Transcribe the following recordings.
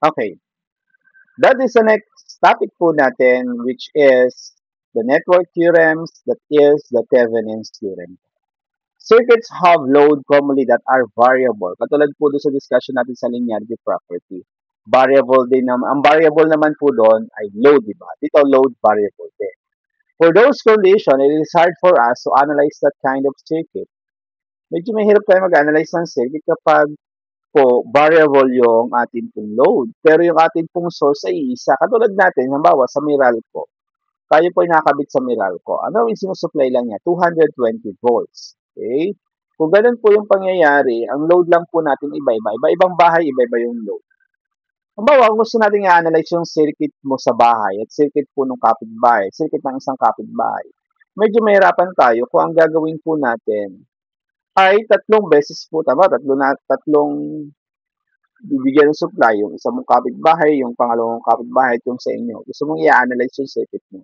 Okay, that is the next topic po natin, which is the network theorems, that is the Thevenin's theorem. Circuits have load commonly that are variable. Katulad po doon sa discussion natin sa linearity property. Variable din naman. Ang variable naman po doon ay load, di ba? Dito load variable din. For those conditions, it is hard for us to analyze that kind of circuit. Medyo mahirap tayo mag-analyze ng circuit kapag po variable yung ating pong load. Pero yung ating pong source ay isa. Katulad natin, halimbawa sa Meralco. Tayo po ay nakakabit sa Meralco. Ano yung sinusupply lang niya? 220 volts. Okay? Kung ganun po yung pangyayari, ang load lang po natin iba-iba. Iba-ibang bahay, iba-iba yung load. Halimbawa, kung gusto natin i-analyze yung circuit mo sa bahay at circuit po ng kapitbahay, circuit ng isang kapitbahay, medyo mahirapan tayo kung ang gagawin po natin ay tatlong beses po, tama? Tatlong bibigyan ng supply, yung isa mong kapitbahay, yung pangalawang kapitbahay at yung sa inyo. Gusto mong i-analyze yung circuit mo.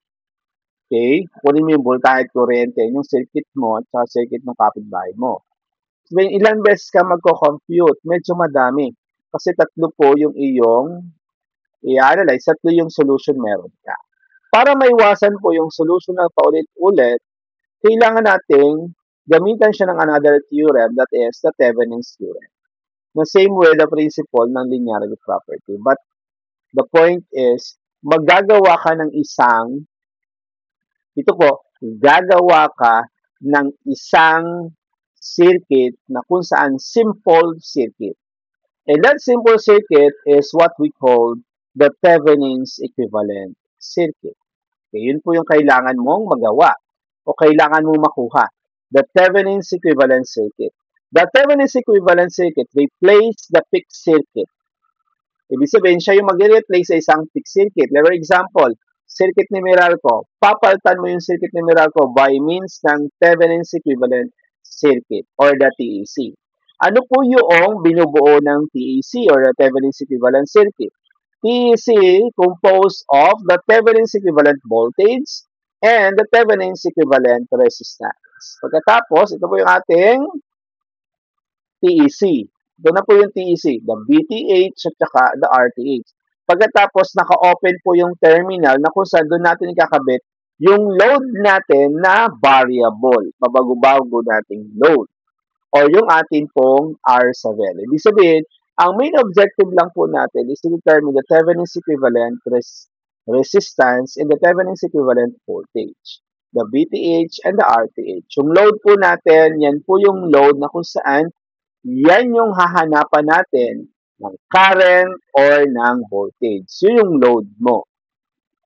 Okay? Kunin mo yung voltage at kuryente, yung circuit mo at sa circuit ng kapitbahay mo. So, ilang beses ka magko-compute? Medyo madami. Kasi tatlo po yung iyong i-analyze, tatlo yung solution meron ka. Para maiwasan po yung solution na paulit-ulit, kailangan nating gamitan siya ng another theorem, that is the Thevenin's theorem. The same way the principle ng linearity property. But the point is, magagawa ka ng isang, ito po, gagawa ka ng isang circuit na kung saan simple circuit. And that simple circuit is what we call the Thevenin's equivalent circuit. Okay, yun po yung kailangan mong magawa o kailangan mong makuha. The Thevenin's equivalent circuit. The Thevenin's equivalent circuit replace the fixed circuit. Ibig sabihin, siya yung mag-replace sa isang fixed circuit. For example, circuit ni Meralco. Papalitan mo yung circuit ni Meralco by means ng Thevenin's equivalent circuit or the TEC. Ano po yung binubuo ng TEC or the Thevenin's equivalent circuit? TEC composed of the Thevenin's equivalent voltage and the Thevenin's equivalent resistance. Pagkatapos, ito po yung ating TEC. Ito na po yung TEC, the VTH at saka the RTH. Pagkatapos, naka-open po yung terminal na kung saan doon natin ikakabit yung load natin na variable, pabago-bago nating load, or yung atin pong R7. Ibig sabihin, ang main objective lang po natin is to determine the Thevenin's equivalent resistance and the Thevenin's equivalent voltage, the VTH and the RTH. Yung load po natin, yan po yung load na kung saan yan yung hahanapan natin ng current or ng voltage. Yun yung load mo.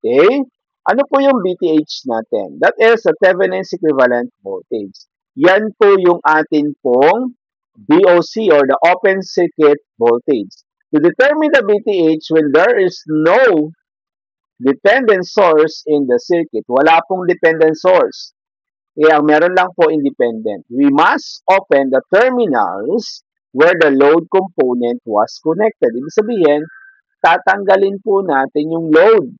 Okay? Ano po yung VTH natin? That is a Thevenin's equivalent voltage. Yan po yung atin pong VOC or the open circuit voltage. To determine the VTH when there is no dependent source in the circuit, wala pong dependent source. Kaya meron lang po independent. We must open the terminals where the load component was connected. Ibig sabihin, tatanggalin po natin yung load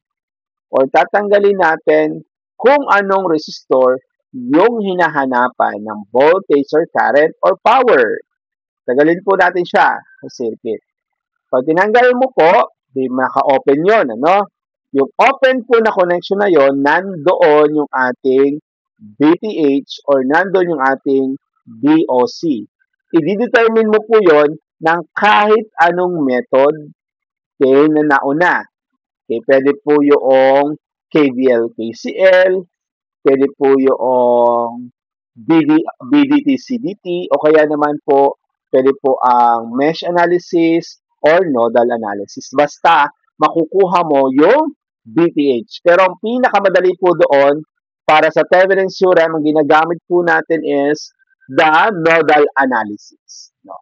or tatanggalin natin kung anong resistor yung hinahanapan ng voltage or current or power. Tagalin po natin siya sa circuit. Pag tinanggal mo po, di maka-open yon, ano? Yung open po na connection na yon, nandoon yung ating VTH or nandoon yung ating VOC. I-determine mo po yon ng kahit anong method na nauna. Okay, pwede po yung KVL, KCL, pwede po yung BDT, CDT, o kaya naman po, pwede po ang mesh analysis or nodal analysis. Basta, makukuha mo yung VTH. Pero ang pinakamadali po doon, para sa Thevenin's theorem, ang ginagamit po natin is the nodal analysis. No?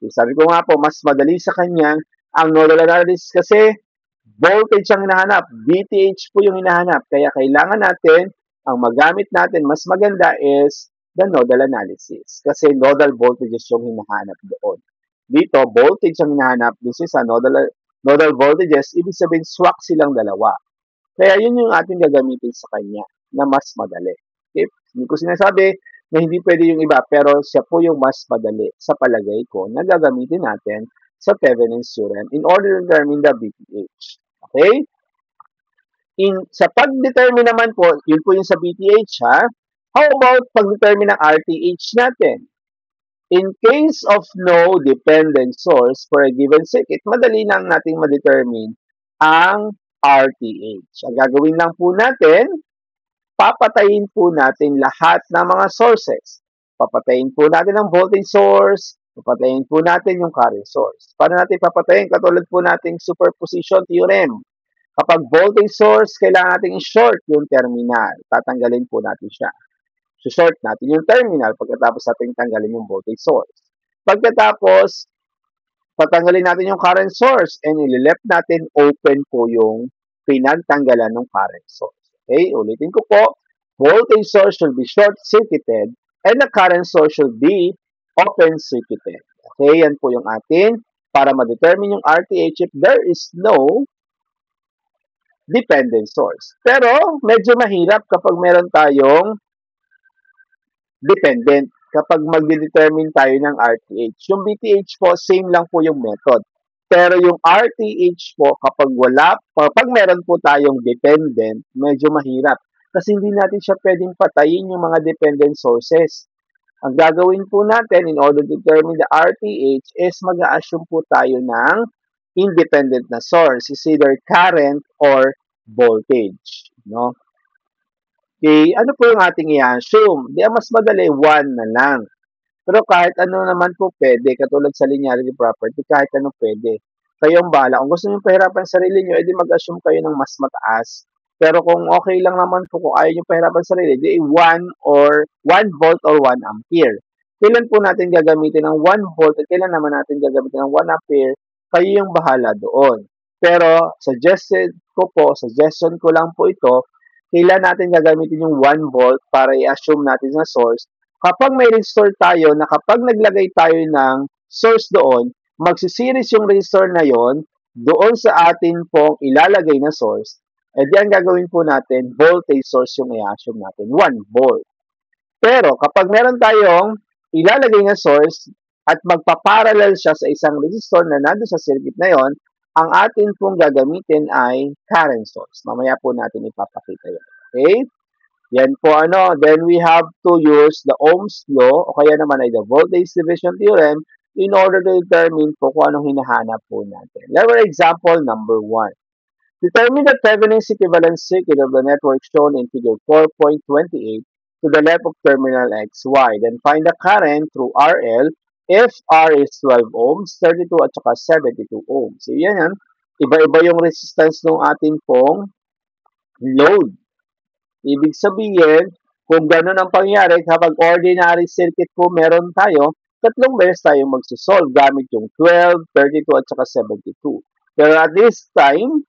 Sabi ko nga po, mas madali sa kanya ang nodal analysis kasi voltage ang hinahanap. VTH po yung hinahanap. Kaya kailangan natin, ang magamit natin, mas maganda is the nodal analysis. Kasi nodal voltages yung hinahanap doon. Dito, voltage ang hinahanap. This is a nodal voltages. Ibig sabihin, swak silang dalawa. Kaya yun yung ating gagamitin sa kanya na mas madali. Okay? Hindi ko sinasabi na hindi pwede yung iba, pero siya po yung mas madali sa palagay ko na gagamitin natin sa Thevenin's theorem in order to determine the VTH. Okay? Sa pag-determine naman po, yun po yung sa VTH ha, how about pag-determine ng RTH natin? In case of no dependent source for a given circuit, madali lang nating ma-determine ang RTH. Ang gagawin lang po natin, papatayin po natin lahat ng mga sources. Papatayin po natin ang voltage source, papatayin po natin yung current source. Paano natin papatayin? Katulad po nating superposition theorem. Kapag voltage source, kailangan natin i-short yung terminal. Tatanggalin po natin siya. So-short natin yung terminal pagkatapos natin tanggalin yung voltage source. Pagkatapos, patanggalin natin yung current source and ilileft natin open po yung pinagtanggalan ng current source. Okay, ulitin ko po, voltage source should be short-circuited and the current source should be open-circuited. Okay, yan po yung atin para ma-determine yung RTH if there is no dependent source. Pero medyo mahirap kapag meron tayong dependent kapag magde-determine tayo ng RTH. Yung VTH po, same lang po yung method. Pero yung RTH po, kapag meron po tayong dependent, medyo mahirap. Kasi hindi natin siya pwedeng patayin yung mga dependent sources. Ang gagawin po natin in order to determine the RTH is mag-a-assume po tayo ng independent na source. Is either current or voltage. No? Okay, ano po yung ating i-assume? Di mas madali, 1 na lang. Pero kahit ano naman po pwede, katulad sa linearity property, kahit ano pwede. Kayo ang bahala. Kung gusto niyo pahirapan sarili niyo, edi mag-assume kayo ng mas mataas. Pero kung okay lang naman po, kung ayaw niyo pahirapan sarili, di 1 or 1 volt or 1 ampere. Kailan po natin gagamitin ng 1 volt at kailan naman natin gagamitin ng 1 ampere, kayo yung bahala doon. Pero suggestion ko lang po ito, kailan natin gagamitin yung 1 volt para i-assume natin sa source. Kapag may resistor tayo na kapag naglagay tayo ng source doon, magsisiris yung resistor na yon doon sa atin pong ilalagay na source, eh di ang gagawin po natin, voltage source yung i-assume natin, 1 volt. Pero kapag meron tayong ilalagay na source at magpaparallel siya sa isang resistor na nandun sa circuit na yon, ang atin pong gagamitin ay current source. Mamaya po natin ipapakita yun. Okay? Yan po then we have to use the Ohm's law o kaya naman ay the voltage division theorem in order to determine po kung anong hinahanap po natin. For example, number 1. Determine the Thevenin's equivalent circuit of the network shown in figure 4.28 to the left of terminal XY. Then find the current through RL if R is 12 ohms, 32 at saka 72 ohms. So yan. Iba-iba yung resistance ng ating pong load. Ibig sabihin, kung gano'n ang pangyari, kapag ordinary circuit po meron tayo, tatlong beses tayo magsosolve gamit yung 12, 32 at saka 72. Pero at this time,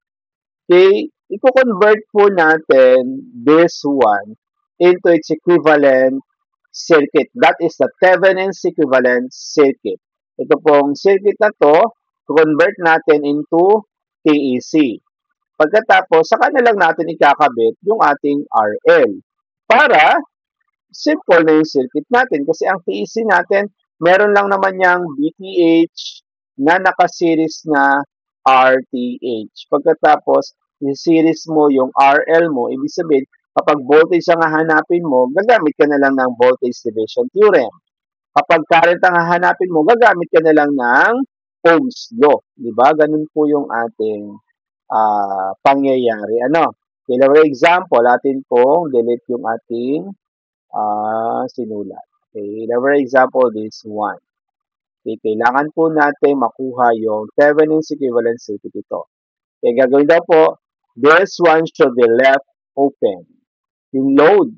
okay, i-convert po natin this one into its equivalent circuit. That is the Thevenin's equivalent circuit. Ito pong circuit na to, convert natin into TEC. Pagkatapos, saka na lang natin ikakabit yung ating RL. Para, simple na yung circuit natin. Kasi ang TEC natin, meron lang naman yung VTH na nakaseries na RTH. Pagkatapos, i-series mo yung RL mo, ibig sabihin, kapag voltage ang hahanapin mo, gagamit ka na lang ng voltage division theorem. Kapag current ang hahanapin mo, gagamit ka na lang ng Ohm's law. Diba? Ganun po yung ating pangyayari. Okay, for example, atin pong delete yung ating sinulat. Okay, for example, this one. Okay, kailangan po natin makuha yung Thevenin's equivalent circuit ito. Okay, gagawin daw po, this one should be left open. Yung load,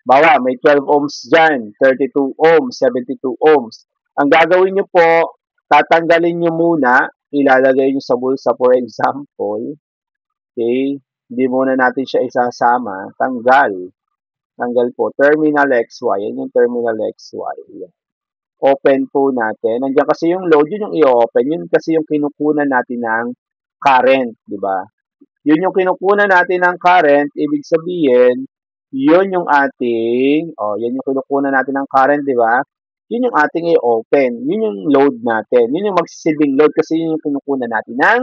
bawa, may 12 ohms dyan, 32 ohms, 72 ohms. Ang gagawin nyo po, tatanggalin nyo muna, ilalagay nyo sa bulsa, for example. Okay, hindi muna natin siya isasama. Tanggal po, terminal XY. Yan yung terminal XY. Open po natin. Nandiyan kasi yung load, yun yung i-open. Yun kasi yung kinukunan natin ng current, di ba? Yun yung kinukunan natin ng current, ibig sabihin, yun yung ating, yan yung kinukunan natin ng current, di ba? yun yung ating i-open. Yun yung load natin. Yun yung magsisilbing load kasi yun yung kinukunan natin ng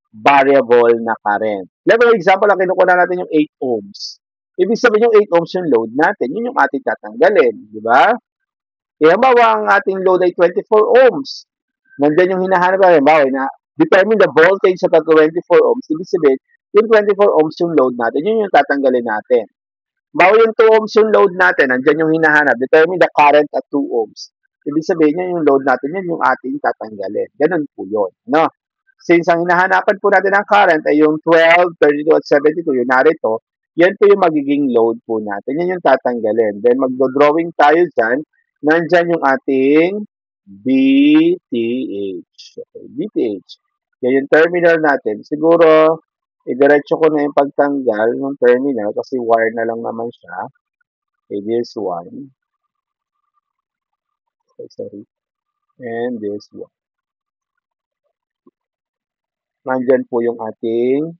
variable na current. Like for example, ang kinukuha natin yung 8 ohms. Ibig sabihin yung 8 ohms yung load natin. Yun yung ating tatanggalin. Di ba? Eh, halimbawa, ang ating load ay 24 ohms. Nandiyan yung hinahanap natin. Halimbawa, determine the voltage sa 24 ohms. Ibig sabihin, yung 24 ohms yung load natin. Yun yung tatanggalin natin. Bawa yung 2 ohms yung load natin, nandiyan yung hinahanap. Determine the current at 2 ohms. Ibig sabihin yun yung load natin, yun yung ating tatanggalin. Ganun po yun. No? Since ang hinahanapan po natin ng current ay yung 12, 32, at 72, yung narito, yan po yung magiging load po natin. Yan yung tatanggalin. Then magdo-drawing tayo dyan. Nandyan yung ating BTH. Okay, BTH. Yan yung terminal natin. Siguro, idiretso ko na yung pagtanggal ng terminal kasi wire na lang naman siya. Okay, this one. Okay, sorry. And this one. Nandyan po yung ating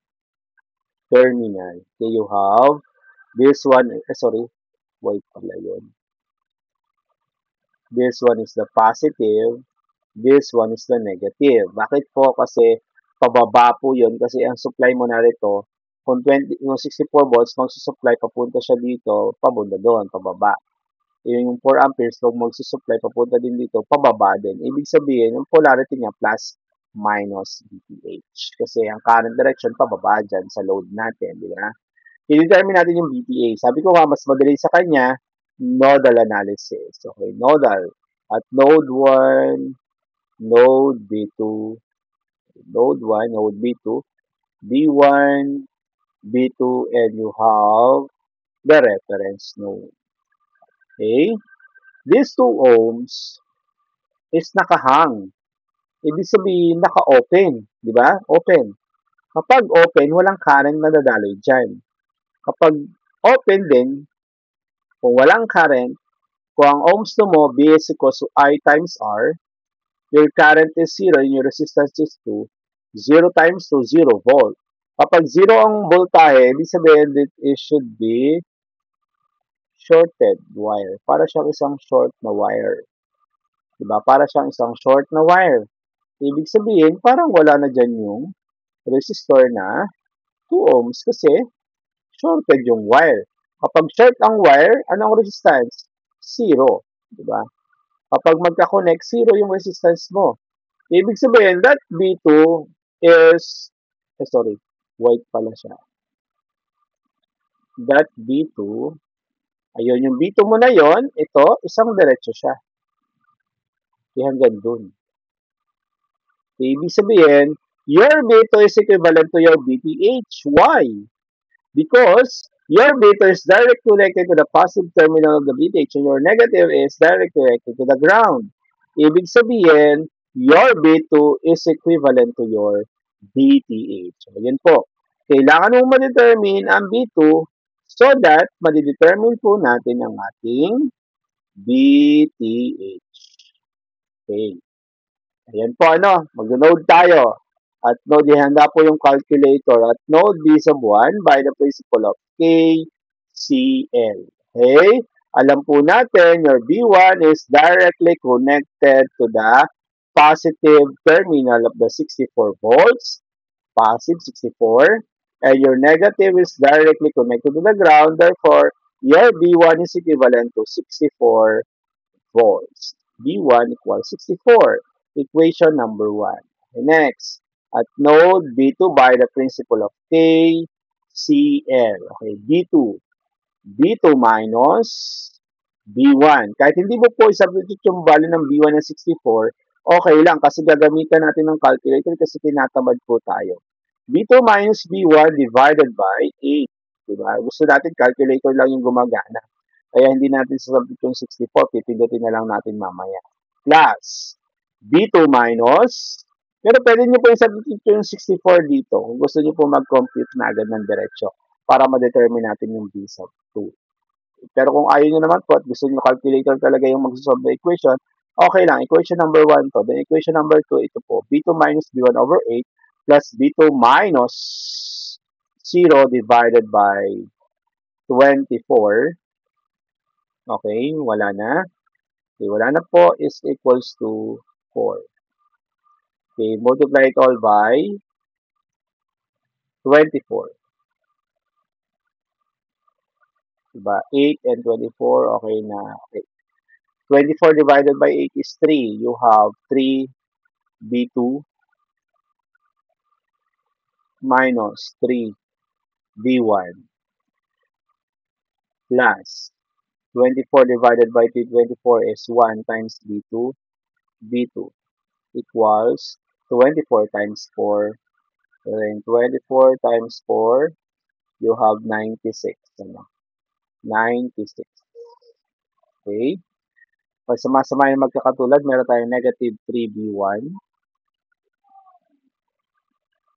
terminal. Okay, you have this one. Sorry. Wait pala yun. This one is the positive. This one is the negative. Bakit po? Kasi pababa po yun. Kasi ang supply mo na rito, kung 20, yung 64 volts, magsusupply, papunta siya dito, papunta doon, pababa. Yung 4 amperes, kung magsusupply, papunta din dito, pababa din. Ibig sabihin, yung polarity niya, plus, minus VTH. Kasi ang current direction, pababa dyan sa load natin, di ba? I-determine natin yung VTA. Sabi ko nga, mas madali sa kanya, nodal analysis. Okay, nodal. At node 1, node B2, node 1, node B2, B1, B2, and you have the reference node. Okay? These 2 ohms is nakahang. Ibig sabihin, naka-open. Di ba? Open. Kapag open, walang current na dadaloy dyan. Kapag open din, kung walang current, kung ang ohms mo, B is equals to I times R, your current is 0 and your resistance is 2, 0 times 2, 0 volt. Kapag 0 ang voltahe, ibig sabihin that it should be shorted wire. Para siyang isang short na wire. Diba? Para siyang isang short na wire. Ibig sabihin, parang wala na dyan yung resistor na 2 ohms kasi shorted yung wire. Kapag short ang wire, anong resistance? 0. Diba? Kapag magka-connect, 0 yung resistance mo. Ibig sabihin, that B2 is, sorry, white pala siya. That B2, ayun, yung B2 mo na yon, ito, isang diretso siya. Hanggang dun. Ibig sabihin, your B2 is equivalent to your BTH. Why? Because your B2 is directly connected to the positive terminal of the BTH and your negative is directly connected to the ground. Ibig sabihin, your B2 is equivalent to your BTH. Ayan po. Kailangan mo ma-determine ang B2 so that ma-determine po natin ang ating BTH. Okay. Ayan po, mag-node tayo. At node, ihanda po yung calculator. At node B sub 1 by the principle of KCL. Okay? Alam po natin, your B1 is directly connected to the positive terminal of the 64 volts, positive 64, and your negative is directly connected to the ground. Therefore, your B1 is equivalent to 64 volts. B1 equals 64. Equation number 1. Next, at node B2 by the principle of KCL. Okay, B2. B2 minus B1. Kahit hindi mo po i-substitute yung value ng B1 na 64, okay lang kasi gagamitan natin ng calculator kasi tinatamad po tayo. B2 minus B1 divided by 8. Diba? Gusto natin calculator lang yung gumagana. Kaya hindi natin sasabit yung 64, pipindutin na lang natin mamaya. Plus, B2 minus, pero pwede nyo po i-substitute yung 64 dito kung gusto nyo po mag-compute na agad ng diretsyo para ma-determine natin yung B sub 2. Pero kung ayaw nyo naman po at gusto nyo calculator talaga yung magsasolve the equation, okay lang. Equation number 1 to. Then equation number 2, ito po. B2 minus B1 over 8 plus B2 minus 0 divided by 24. Okay, wala na. Okay, wala na po is equals to 4. Okay, multiply it all by 24. Diba? 8 and 24, okay na. Okay. 24 divided by 8 is 3. You have 3b2 minus 3b1 plus 24 divided by 24 is 1 times b2, b2 equals 24 times 4. So then 24 times 4, you have 96. Ano? 96. Okay? Pag sama-sama yung magkakatulad, meron tayong negative 3b1.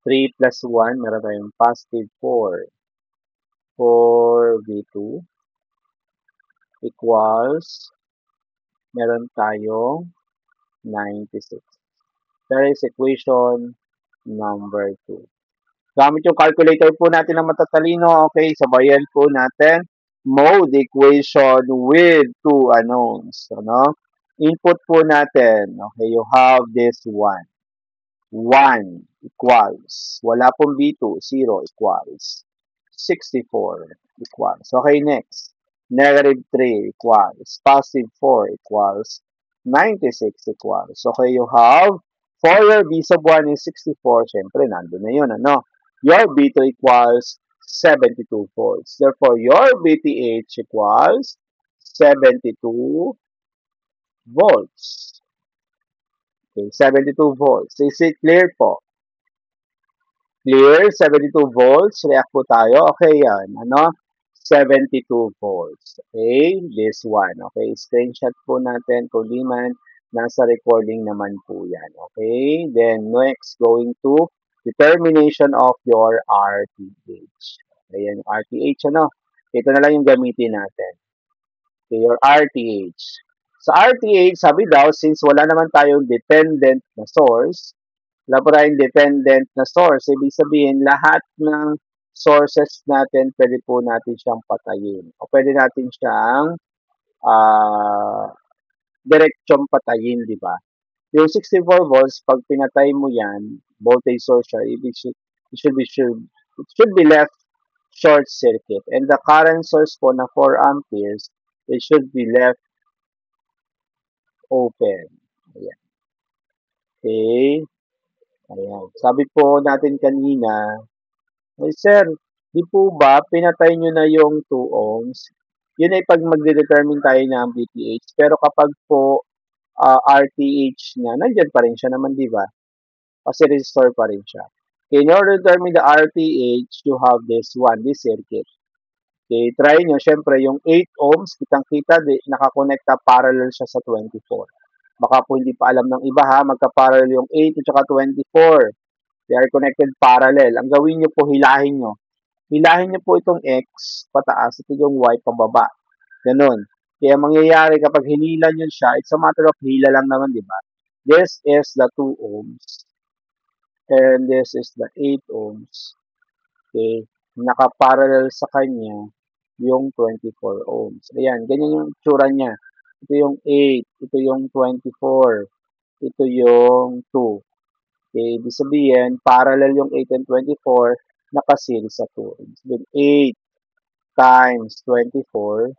3 plus 1, meron tayong positive 4. 4b2 equals, meron tayong 96. That is equation number 2. Gamit yung calculator po natin ng matatalino, okay, sabayan po natin mode equation with two unknowns. Ano? Input po natin, okay, you have this one. 1 equals, wala pong B2, 0 equals 64 equals. Okay, next. Negative 3 equals, positive 4 equals 96 equals. Okay, you have, for your B sub 1 is 64, syempre, nandun na yun, ano? Your B2 equals 72 volts. Therefore, your BTH equals 72 volts. Okay, 72 volts. Is it clear po? Clear, 72 volts. React po tayo. Okay, yan. Ano? 72 volts. Okay, this one. Okay, screenshot po natin. Kung di man, nasa recording naman po yan. Okay, then next, going to determination of your RTH. Ayan, RTH, ano? Ito na lang yung gamitin natin. Okay, your RTH. Sa RTH, sabi daw, since wala naman tayong dependent na source, wala pa tayong dependent na source. Ibig sabihin, lahat ng sources natin, pwede po natin siyang patayin. O pwede natin siyang direksyong patayin, di ba? Yung 64 volts, pag pinatay mo yan, voltage source siya, it should be left short circuit. And the current source po na 4 amperes, it should be left open. Ayan. Okay. Ayan. Sabi po natin kanina, ay, sir, di po ba pinatay nyo na yung 2 ohms? Yun ay pag magde-determine tayo ng VTH. Pero kapag po RTH na, nandyan pa rin siya naman, di ba? Kasi resistor pa rin siya. Okay, in order to determine the RTH, you have this one, this circuit. Okay, try nyo, syempre, yung 8 ohms, kitang-kita, nakakonekta parallel siya sa 24. Baka po hindi pa alam ng iba ha, magka-parallel yung 8 at saka 24. They are connected parallel. Ang gawin nyo po, hilahin nyo. Hilahin niyo po itong X pataas at yung Y pababa. Ganun. Kaya mangyayari kapag hinila niyo siya, it's a matter of hila lang naman, di ba? This is the 2 ohms and this is the 8 ohms. Okay? Nakaparallel sa kanya yung 24 ohms. Ayan, ganyan yung tsura niya. Ito yung 8, ito yung 24, ito yung 2. Okay, ibig sabihin, parallel yung 8 and 24, nakaseries sa 2. Ibig sabihin, 8 times 24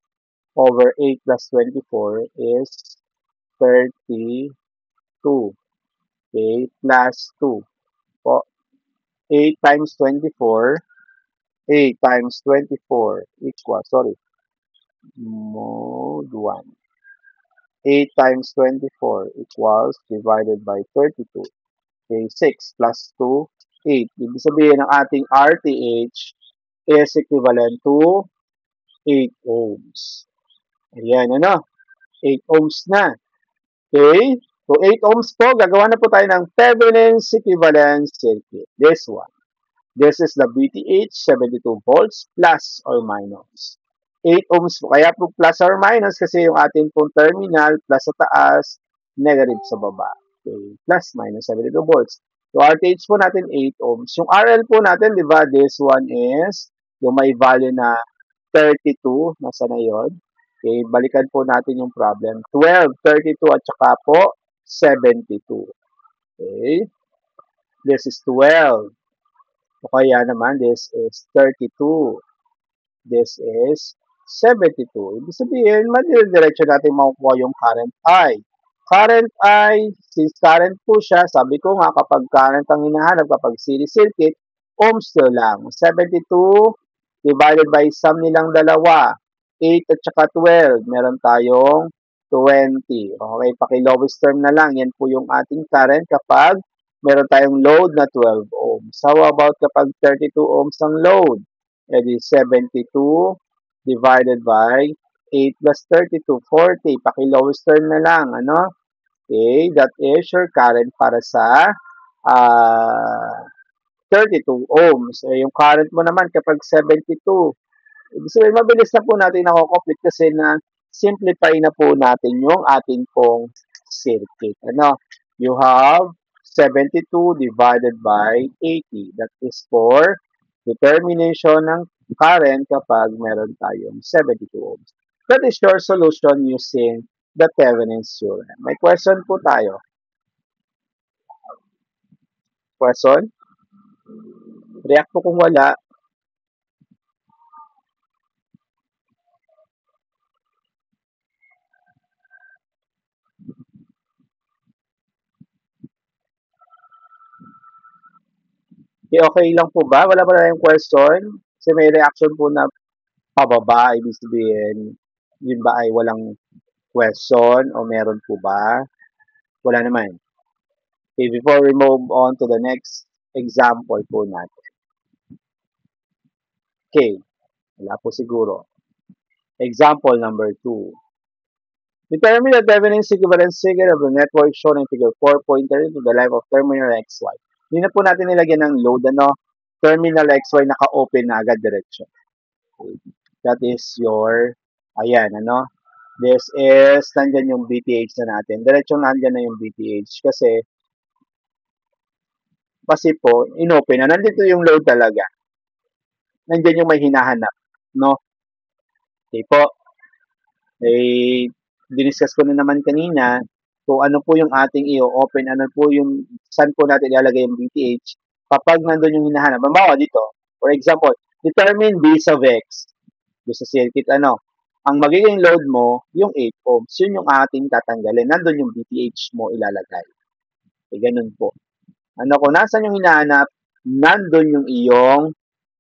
over 8 plus 24 is 32. Okay, plus 2. Po, 8 times 24, 8 times 24 equals, sorry, mod 1. 8 times 24 equals divided by 32. Okay, 6 plus 2, 8. Ibig sabihin ng ating RTH is equivalent to 8 ohms. Ayan, ano? 8 ohms na. Okay? So, 8 ohms po, gagawa na po tayo ng Thevenin's equivalent circuit. This one. This is the VTH, 72 volts, plus or minus. 8 ohms po. Kaya po plus or minus kasi yung ating pong terminal, plus sa taas, negative sa baba. Okay? Plus, minus 72 volts. So, RTH po natin 8 ohms. Yung RL po natin, di ba, this one is yung may value na 32. Nasa na yun? Okay, balikan po natin yung problem. 12, 32 at saka po 72. Okay, this is 12. O kaya naman, this is 32. This is 72. Ibig sabihin, madire-diretso natin makukuha yung current I. Current I, since current po siya, sabi ko nga, kapag current ang hinahanap, kapag series circuit, ohms na lang. 72 divided by sum nilang dalawa. 8 at saka 12. Meron tayong 20. Okay, paki-lowest term na lang. Yan po yung ating current kapag meron tayong load na 12 ohms. How about kapag 32 ohms ang load? Edi 72 divided by 8 plus 32, 40. Paki-lowest term na lang, ano? Okay, that is your current para sa uh, 32 ohms. Eh, yung current mo naman kapag 72. Ibig sabihin, mabilis na po natin nako-complete kasi na simplify na po natin yung ating pong circuit. Ano? You have 72 divided by 80. That is for determination ng current kapag meron tayong 72 ohms. That is your solution using the Thevenin's theorem. May question po tayo. Question? React po kung wala. Okay lang po ba? Wala ba tayong question? Kasi may reaction po na pababa, ibig sabihin, yun ba ay walang question o meron po ba? Wala naman. Okay, before we move on to the next example po natin. Okay, wala po siguro. Example number 2. Determine the Thevenin's equivalence figure of the network shown in figure 4 pointer to the life of terminal XY. Hindi na po natin nilagyan ng load, ano? Terminal XY naka-open na agad diretso. Okay. That is your, ayan, ano? This is, nandyan yung BTH na natin. Diretsong nandyan na yung BTH kasi po, inopen na. Nandito yung load talaga. Nandyan yung may hinahanap. No? Okay po. Eh, diniscuss ko na naman kanina kung ano po yung ating i-open, ano po yung, saan po natin ilalagay yung BTH kapag nandun yung hinahanap. Halimbawa dito, for example, determine B sub X. Doon sa circuit, ano, ang magiging load mo, yung 8 ohms, yun yung ating tatanggalin. Nandun yung BTH mo ilalagay. E ganun po. Ano kung nasan yung hinahanap, nandun yung iyong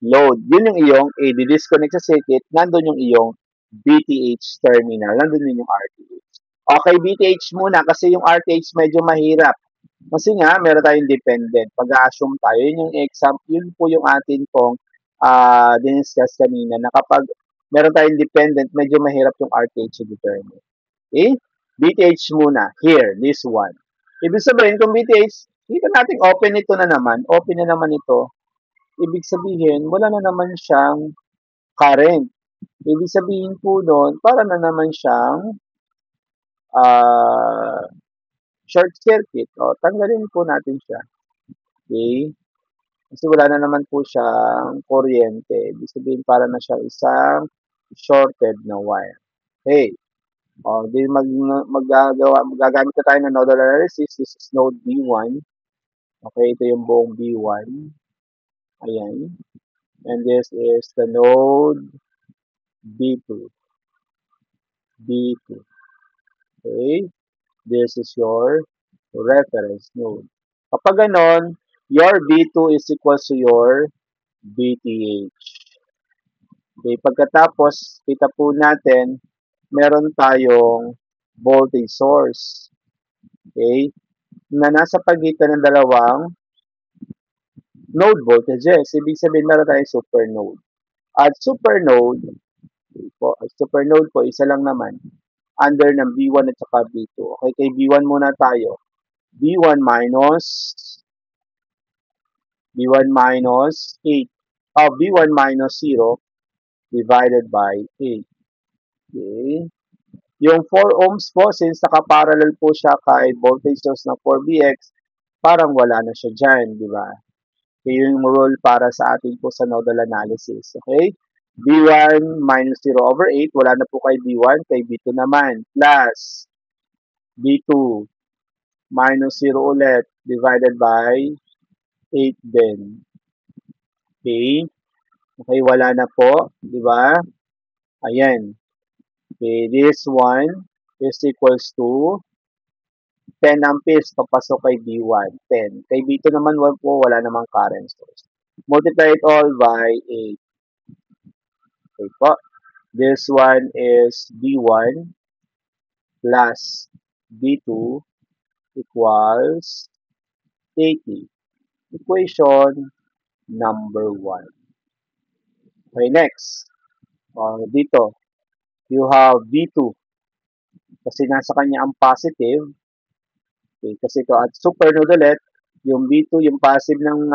load. Yun yung iyong i-disconnect sa circuit, nandun yung iyong BTH terminal. Nandun din yung RTH. Okay, BTH muna kasi yung RTH medyo mahirap. Kasi nga, meron tayong dependent. Pag-assume tayo, yun yung example, yun po yung atin pong diniscuss kanina na kapag meron tayong dependent, medyo mahirap yung RTH determine. Okay? BTH muna. Here, this one. Ibig sabihin, kung BTH, dito natin open ito na naman. Open na naman ito. Ibig sabihin, wala na naman siyang current. Ibig sabihin po doon, para na naman siyang uh, short circuit. O, tanggalin po natin siya. Okay? Kasi wala na naman po siyang kuryente. Ibig sabihin, para na siya isang shorted na wire. Okay. O, di magagamit na tayo ng nodal analysis. This is node B1. Okay, ito yung buong B1. Ayan. And this is the node B2. B2. Okay? This is your reference node. Kapag ganon, your B2 is equal to your BTH. Okay, pagkatapos, kita po natin, meron tayong voltage source. Okay? Na nasa pagitan ng dalawang node voltages. Ibig sabihin, meron tayong supernode. At supernode po, isa lang naman, under ng B1 at saka B2. Okay, kay B1 muna tayo. B1 minus 8. B1 minus 0 divided by 8. Okay. Yung 4 ohms po, since nakaparallel po siya kay voltage source ng 4BX, parang wala na siya dyan, di ba? Okay, yung rule para sa atin po sa nodal analysis. Okay? B1 minus 0/8, wala na po kay B1, kay B2 naman, plus B2 minus 0 ulit, divided by 8 din. Okay? Okay, wala na po, di ba? Ayan. Okay, this one is equals to 10 amperes papasok kay B1, 10. Kay B2 naman wala namang current source. Multiply it all by 8. Okay po. This one is B1 plus B2 equals 80. Equation number 1. Okay, next. Dito, you have B2 kasi nasa kanya ang positive. Okay, kasi ito at supernode ulit, yung B2, yung passive ng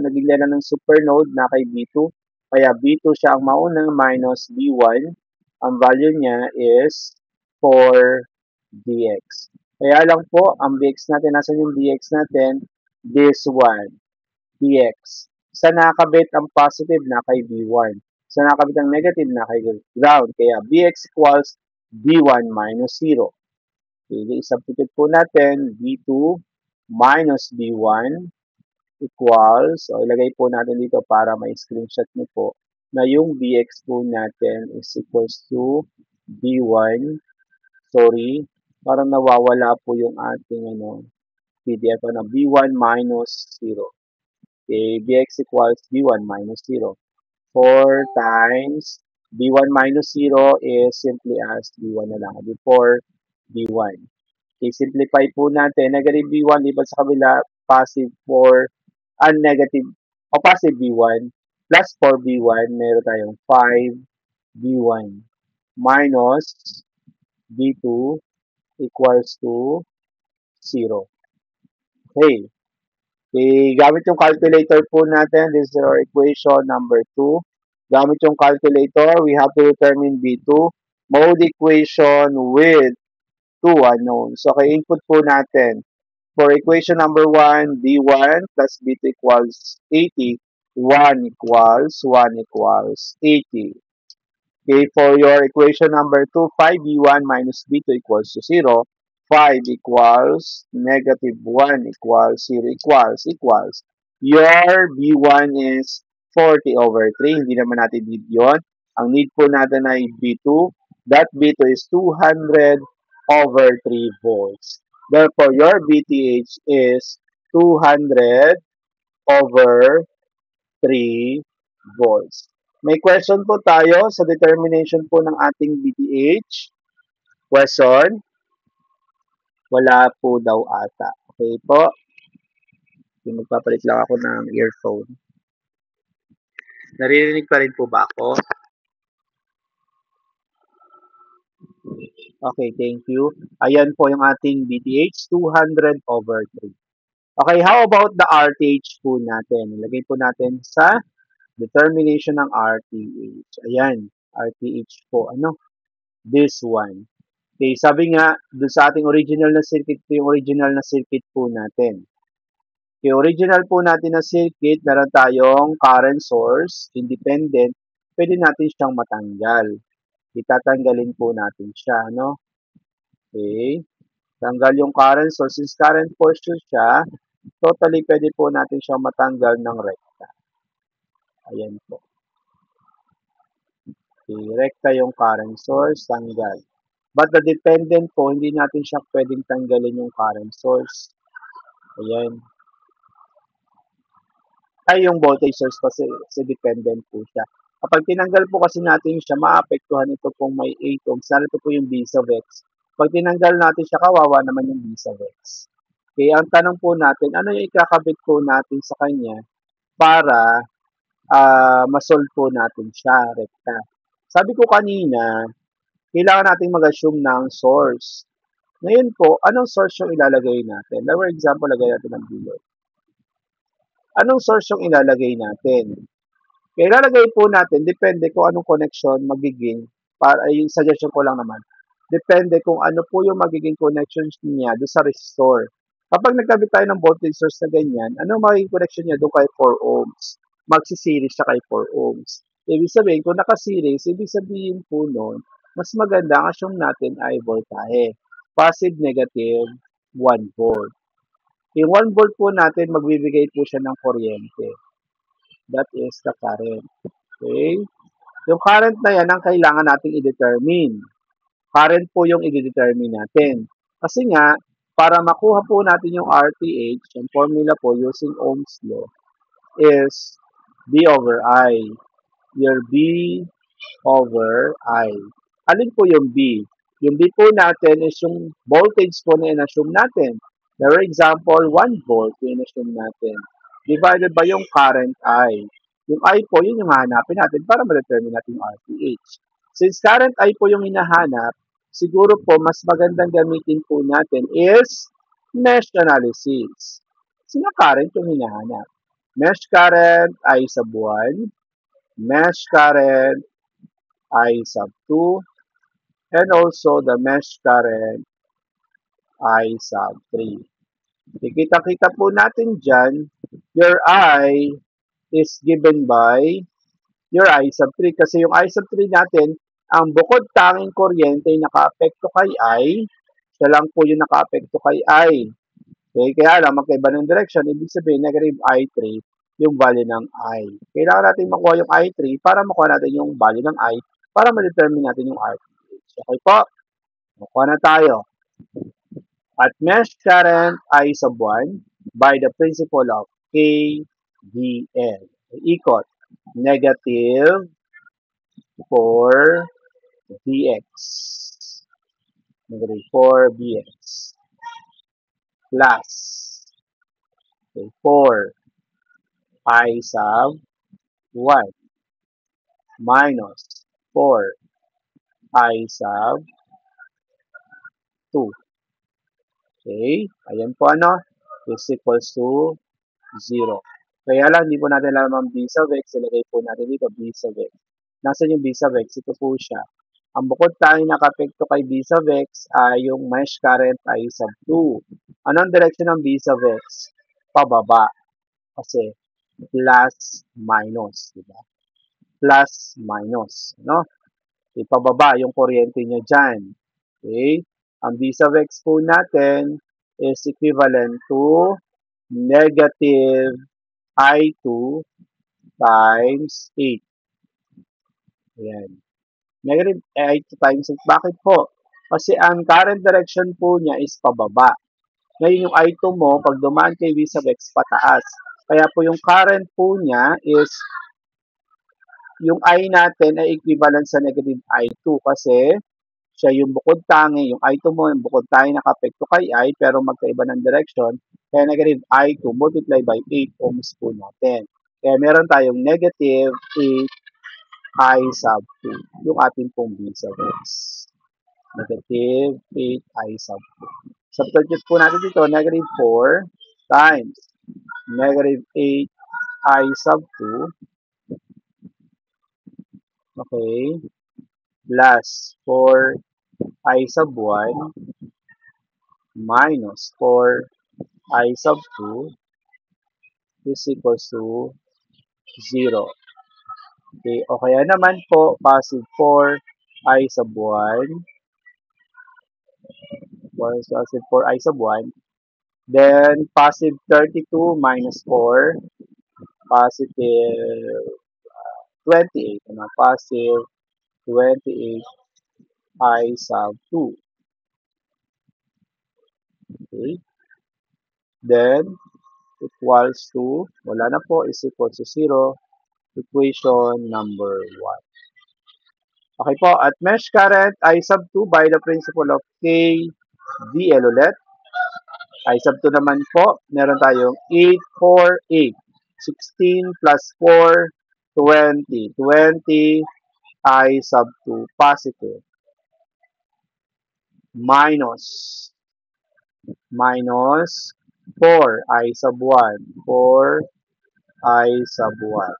naging lena ng supernode na kay B2. Kaya B2 siya ang mauna minus B1. Ang value niya is 4dx. Kaya lang po, ang dx natin, nasan yung dx natin? This one, dx. Sa nakakabit ang positive na kay B1. Sa nakakabit ang negative na kay ground. Kaya bx equals B1 minus 0. Okay, substitute po natin B2 minus B1 equals, so ilagay po natin dito para may screenshot niyo po na yung Bx po natin is equals to B1, sorry, parang nawawala po yung ating PDF B1 minus 0. Okay, Bx equals B1 minus 0. 4 times B1 minus 0 is simply as B1 na lang. Before B1. Okay, simplify po natin. Negative B1 lipat sa kabila, positive 4, negative o positive B1 plus 4B1, meron tayong 5B1 minus B2 equals to 0. Okay. Okay, gamit yung calculator po natin, this is our equation number 2. Gamit yung calculator, we have to determine B2 mode equation with 2 unknowns. So, okay, input po natin. For equation number 1, B1 plus B2 equals 80. 1 equals 80. Okay, for your equation number 2, 5B1 minus B2 equals to 0. 5 equals negative 1 equals 0 equals. Your B1 is 40/3. Hindi naman natin need yun. Ang need po natin ay B2. That B2 is 200/3 volts. Therefore, your VTH is 200/3 volts. May question po tayo sa determination po ng ating VTH. Question? Wala po daw ata. Okay po. Magpapalit lang ako ng earphone. Naririnig pa rin po ba ako? Okay, thank you. Ayan po yung ating VTH, 200/3. Okay, how about the RTH po natin? Ilagay po natin sa determination ng RTH. Ayan, RTH po. This one. Okay, sabi nga, doon sa ating original na circuit, yung original na circuit po natin. Okay, original po natin na circuit, meron tayong current source, independent, pwede natin siyang matanggal. Itatanggalin po natin siya, Okay. Tanggal yung current source. Since current portion siya, totally pwede po natin siyang matanggal ng recta. Ayan po. Okay, recta yung current source, tanggal. But the dependent po, hindi natin siya pwedeng tanggalin yung current source. Ayan. Ay, yung voltage source kasi dependent po siya. Kapag tinanggal po kasi natin siya, maapektuhan ito kung may 8 ohms. Narito po yung B sub X. Pag tinanggal natin siya, kawawa naman yung B sub X. Okay, ang tanong po natin, ano yung ikakabit po natin sa kanya para masolve po natin siya, rekta. Sabi ko kanina, kailangan nating mag-assume ng source. Ngayon po, anong source yung ilalagay natin? For example, lagay natin ng bilog. Anong source yung ilalagay natin? Kaya ilalagay po natin, depende kung anong connection magiging, para yung suggestion ko lang naman, depende kung ano po yung magiging connection niya doon sa resistor. Kapag nagkabit tayo ng voltage source na ganyan, ano magiging connection niya doon kay 4 ohms? Magsiseries siya kay 4 ohms. Ibig sabihin, kung naka-series, ibig sabihin po nun, mas maganda ang assume natin ay voltahe. Positive, negative, 1 volt. Yung 1 volt po natin, magbibigay po siya ng kuryente. That is the current. Okay? Yung current na yan ang kailangan nating i-determine. Current po yung i-determine natin. Kasi nga, para makuha po natin yung RTH, yung formula po using Ohm's law is B over I. Your B over I. Alin po yung B? Yung B po natin is yung voltage po na in-assume natin. For example, 1 volt yung in-assume natin. Divided by yung current I. Yung I po, yun yung hahanapin natin para ma-determine natin yung RTH. Since current I po yung hinahanap, siguro po mas magandang gamitin po natin is mesh analysis. Sino current yung hinahanap? Mesh current I sub 1, mesh current I sub 2, and also the mesh current I sub 3. Kikita-kita po natin dyan, your I is given by your I sub 3 kasi yung I sub 3 natin, ang bukod tanging kuryente ay nakaapekto kay I, siya lang po yung nakaapekto kay I. Okay, kaya lang magkaiba ng direction, ibig sabihin negative I3 yung value ng I. Kailangan natin makuha yung I3 para makuha natin yung value ng I para ma-determine natin yung RTH. Okay po? Makuha na tayo. At mesh current I sub 1 by the principle of KVL. Ikot. Negative 4 Vx. Negative 4 Vx. Plus. Okay, 4 I sub 1 minus 4 I sub 2. Okay? Ayan po ano? Is equals to 0. Kaya lang, hindi po natin alam ang B sub x. Ilagay po natin dito B sub x. Nasaan yung B sub x? Ito po siya. Ang bukod tayong nakapekto kay B sub x ay yung mesh current I sub 2. Anong direction ng B sub x? Pababa. Kasi plus minus. Diba? Plus minus. No? Ipababa yung kuryente niya dyan. Okay? Ang B sub x po natin is equivalent to negative I2 times 8. Ayan. Negative I2 times 8. Bakit po? Kasi ang current direction po niya is pababa. Ngayon yung I2 mo, pag dumaan kay V sub x, pataas. Kaya po yung current po niya is yung I natin ay equivalent sa negative I2 kasi siya yung bukod tangi, yung I2 mo, yung bukod tangi nakapekto kay I, pero magkaiba ng direction, kaya negative I2 multiply by 8 ohms po natin. Kaya meron tayong negative 8 I sub 2, yung ating pong B sub x. Negative 8 I sub 2. Substitute po natin dito, negative 4 times negative 8 I sub 2, okay, plus 4 I sub 1 minus 4 I sub 2 is equals to 0. Okay, o kaya naman po, positive 4 I sub 1, positive 4 I sub 1, then positive 32 minus 4, positive 28, positive 28 I sub 2. Okay, then equals to, wala na po, is equals to 0, equation number 1. Okay po, at mesh current I sub 2 by the principle of KVL ulit. I sub 2 naman po, meron tayong 8, 4, 8. 16 plus 4, 20. 20 I sub 2 positive. Minus 4 I sub 1. 4 I sub 1.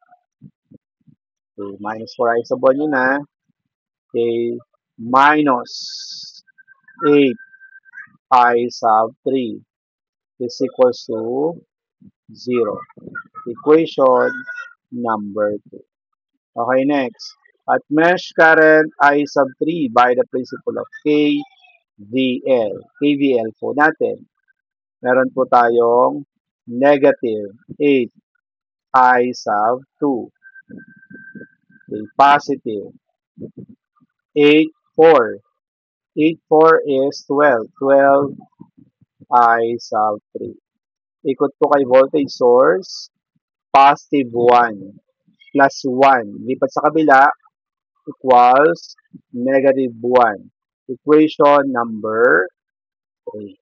Okay, minus 4 I sub 1 yun na. Okay, minus 8 I sub 3 is equals to 0. Equation number 2. Okay, next. At mesh current I sub 3 by the principle of KVL. KVL po natin. Meron po tayong negative 8 I sub 2. Okay, positive 8, 4. 8, 4 is 12. 12 I sub 3. Ikot po kay voltage source, positive 1 plus 1. Lipat sa kabila, equals negative 1. Equation number 3.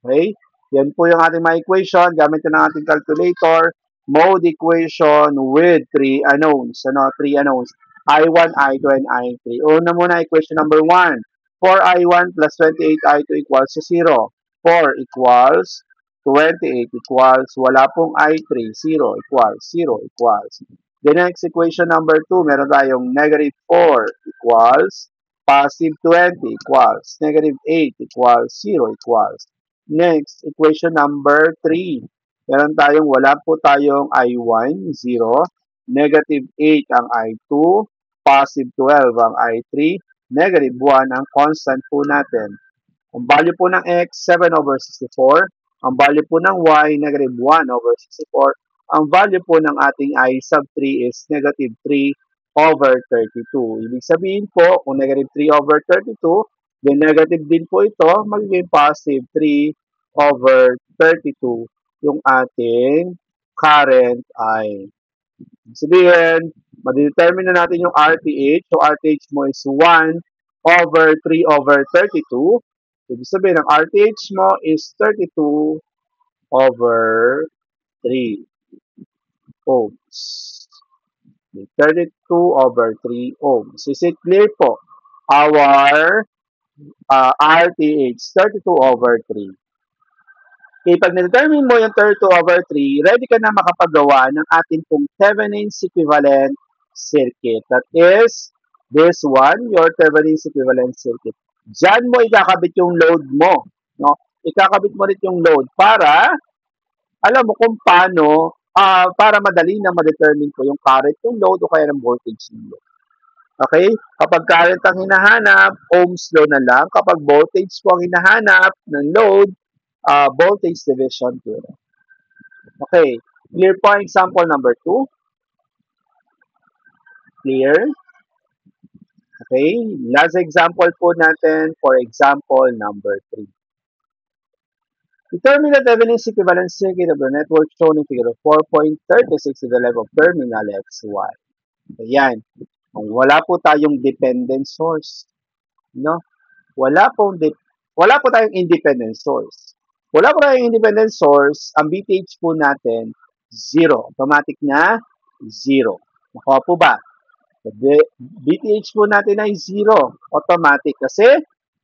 Okay? Yan po yung ating mga equation. Gamit na ng ating calculator. Mode equation with three unknowns. Ano? Three unknowns. I1, I2, and I3. Una muna, equation number 1. 4I1 plus 28I2 equals to 0. 4 equals 28 equals, wala pong I3, 0 equals, 0 equals. The next equation number 2, meron tayong negative 4 equals, positive 20 equals, negative 8 equals, 0 equals. Next, equation number 3. Meron tayong wala po tayong I1, 0. Negative 8 ang I2. Positive 12 ang I3. Negative 1 ang constant po natin. Ang value po ng x, 7 over 64. Ang value po ng y, negative 1 over 64. Ang value po ng ating I sub 3 is negative 3 over 32. Ibig sabihin po, kung negative 3 over 32, then negative din po ito, magiging positive 3 over 32 yung ating current I. Sabihin, ma-determine na natin yung RTH. So, RTH mo is 1 over 3 over 32. Ibig sabihin, ang RTH mo is 32 over 3 ohms. 32 over 3 ohms. Is it clear po? Our RTH, 32 over 3. Okay, pag na-determine mo yung 32 over 3, ready ka na makapagawa ng ating pong Thevenin's equivalent circuit. That is, this one, your Thevenin's equivalent circuit. Diyan mo ikakabit yung load mo. No? Ikakabit mo rin yung load para, alam mo kung paano, para madali na ma-determine ko yung current yung load o kaya ng voltage ng load. Okay? Kapag current ang hinahanap, ohms law na lang. Kapag voltage po ang hinahanap ng load, voltage division theorem. Okay. Clear po example number 2. Clear? Okay. Last example po natin for example number 3. Determine the Thevenin's equivalent circuit of the network shown in figure 4.36 to the level of terminal XY. Ayan. Wala po tayong dependent source. No? Wala po tayong independent source. Wala po tayong independent source, ang VTH po natin, 0. Automatic na 0. Nakuha po ba? VTH po natin ay 0. Automatic kasi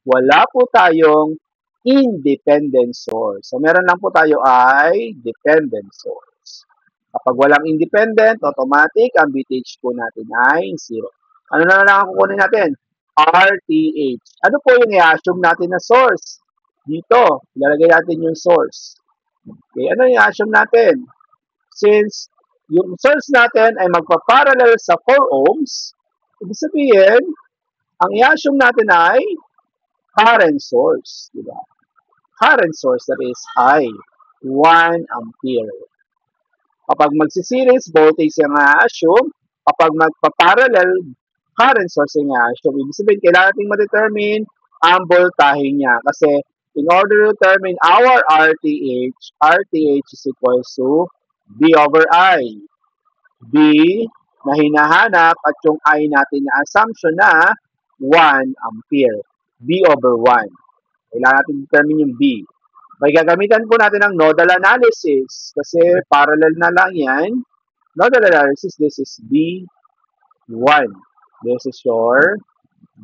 wala po tayong independent source. So, meron lang po tayo ay dependent source. Kapag walang independent, automatic, ang VTH po natin ay 0. Ano na lang ang kukunin natin? RTH. Ano po yung i-assume natin na source? Dito, ilalagay natin yung source. Okay, ano yung i-assume natin? Since yung source natin ay magpa-parallel sa 4 ohms, ibig sabihin, ang i-assume natin ay current source. Diba? Current source, that is I, 1 ampere. Kapag magsiseries, voltage yung i-assume. Kapag magpa-parallel, current source yung i-assume. Ibig sabihin, kailangan natin ma-determine ang voltahe niya. Kasi, in order to determine our RTH, RTH is equals to B over I. B na hinahanap at yung I natin na assumption na 1 ampere. B over 1. Kailangan natin determine yung B. May gagamitan po natin ng nodal analysis kasi parallel na lang yan. Nodal analysis, this is B1. This is your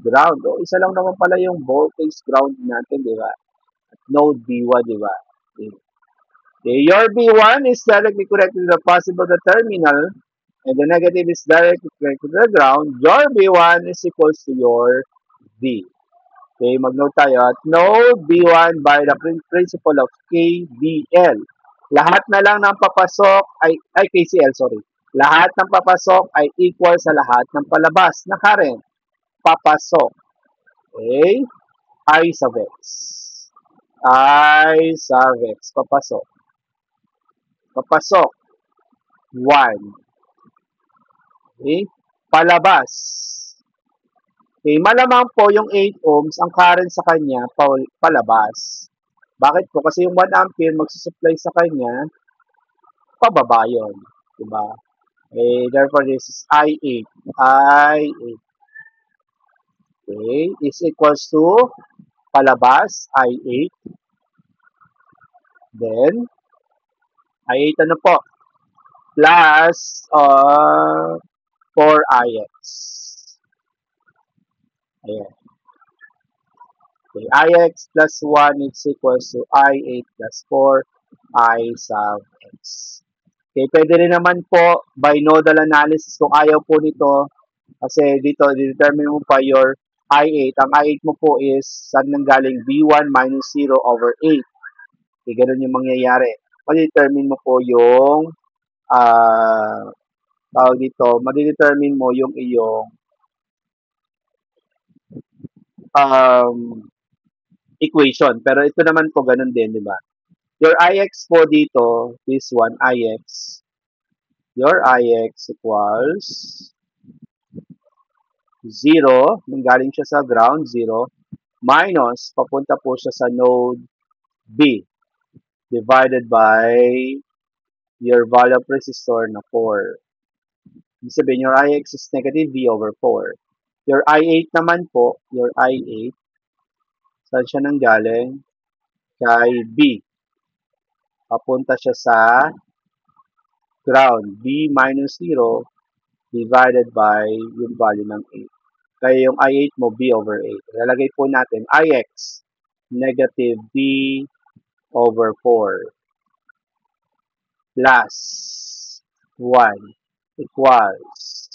ground. O, isa lang naman pala yung voltage ground natin, di ba? Node B1, di ba? Okay, your B1 is directly connected to the possible terminal and the negative is directly connected to the ground. Your B1 is equals to your B. Okay, mag-note tayo at node B1 by the principle of KVL. Lahat na lang ng papasok ay KCL, sorry. Lahat ng papasok ay equal sa lahat ng palabas na current. Papasok. Okay? I sub x. I sub x. Papasok. Papasok. 1. Okay? Palabas. Okay, malamang po yung 8 ohms, ang current sa kanya, palabas. Bakit po? Kasi yung 1 ampere magsusupply sa kanya, pababa yun. Diba? Okay, therefore this is I8. I8. Okay, is equals to palabas, I8. Then, I8 ano po? Plus 4ix. Ayan. Okay, ix plus 1 is equals to I8 plus 4 I sub x. Okay, pwede rin naman po by nodal analysis kung ayaw po nito. Kasi dito, determine mo pa your I8. Ang I8 mo po is saan nanggaling? V1 minus 0 over 8. Okay, ganun yung mangyayari. Madidetermine mo po yung tawag dito, madidetermine mo yung iyong um, equation. Pero ito naman po ganun din, di ba? Your Ix po dito, this one, Ix, your Ix equals 0, nanggaling siya sa ground, 0, minus, papunta po siya sa node B, divided by your value of resistor na 4. Ibig sabihin, your Ix is negative V over 4. Your I8 naman po, your I8, saan siya nanggaling? Kay B. Papunta siya sa ground. B minus 0 divided by yung value ng 8. Kaya yung I8 mo, B over 8. Lalagay po natin, Ix, negative B over 4 plus 1 equals,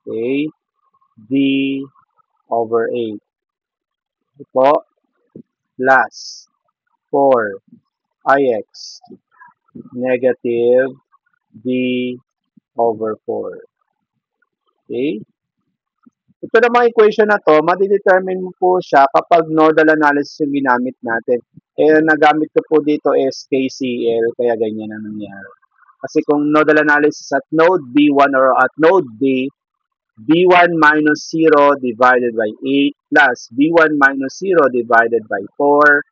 okay, D over 8. Ito, plus 4 Ix, negative D over 4. Okay? Ito namang equation na to, madidetermine mo po siya kapag nodal analysis yung ginamit natin. Eh, nagamit ko po dito is KCL, kaya ganyan ang nangyari. Kasi kung nodal analysis at node B1 or at node B, B1 minus 0 divided by 8 plus B1 minus 0 divided by 4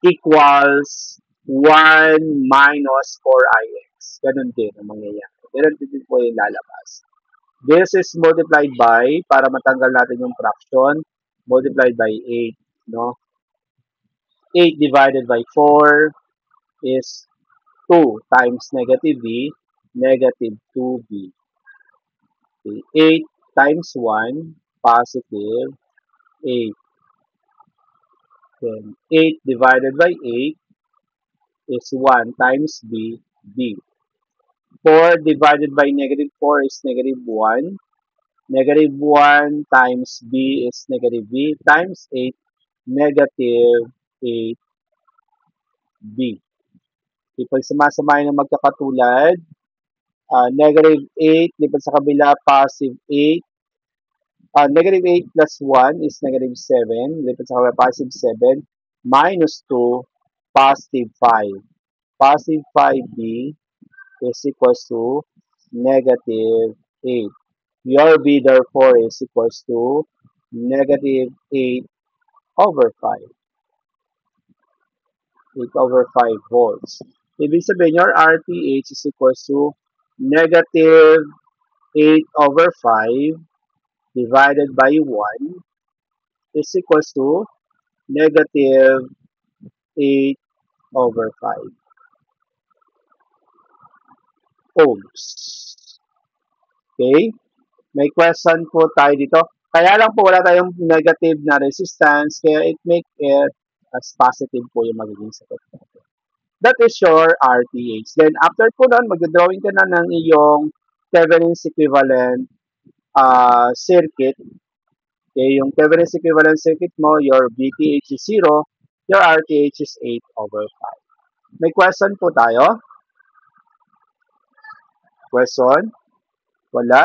equals 1 minus 4ix. Ganun din ang mangyayari. Ganun din po yung lalabas. This is multiplied by, para matanggal natin yung fraction, multiplied by 8. No? 8 divided by 4 is 2 times negative b, negative 2b. Okay. 8 times 1, positive 8. Then 8 divided by 8 is 1 times b, b. 4 divided by negative 4 is negative 1. Negative 1 times b is negative b times 8, negative 8b. Ipag sumasamahin ng magkakatulad, negative 8, lipat sa kabila, positive 8. Negative 8 plus 1 is negative 7, lipat sa kabila, positive 7, minus 2, positive 5. Positive 5b is equals to negative 8. Your B therefore is equals to negative 8 over 5. 8 over 5 volts. Ibig sabihin, your RTH is equals to negative 8 over 5 divided by 1 is equals to negative 8 over 5 ohms. Okay? May question po tayo dito. Kaya lang po wala tayong negative na resistance, kaya it make it as positive po yung magiging sagot natin. That is your RTH. Then after po nun, mag-drawing ka na ng iyong Thevenin's equivalent circuit. Okay, yung Thevenin's equivalent circuit mo, your VTH is 0, your RTH is 8 over 5. May question po tayo? Question? Wala?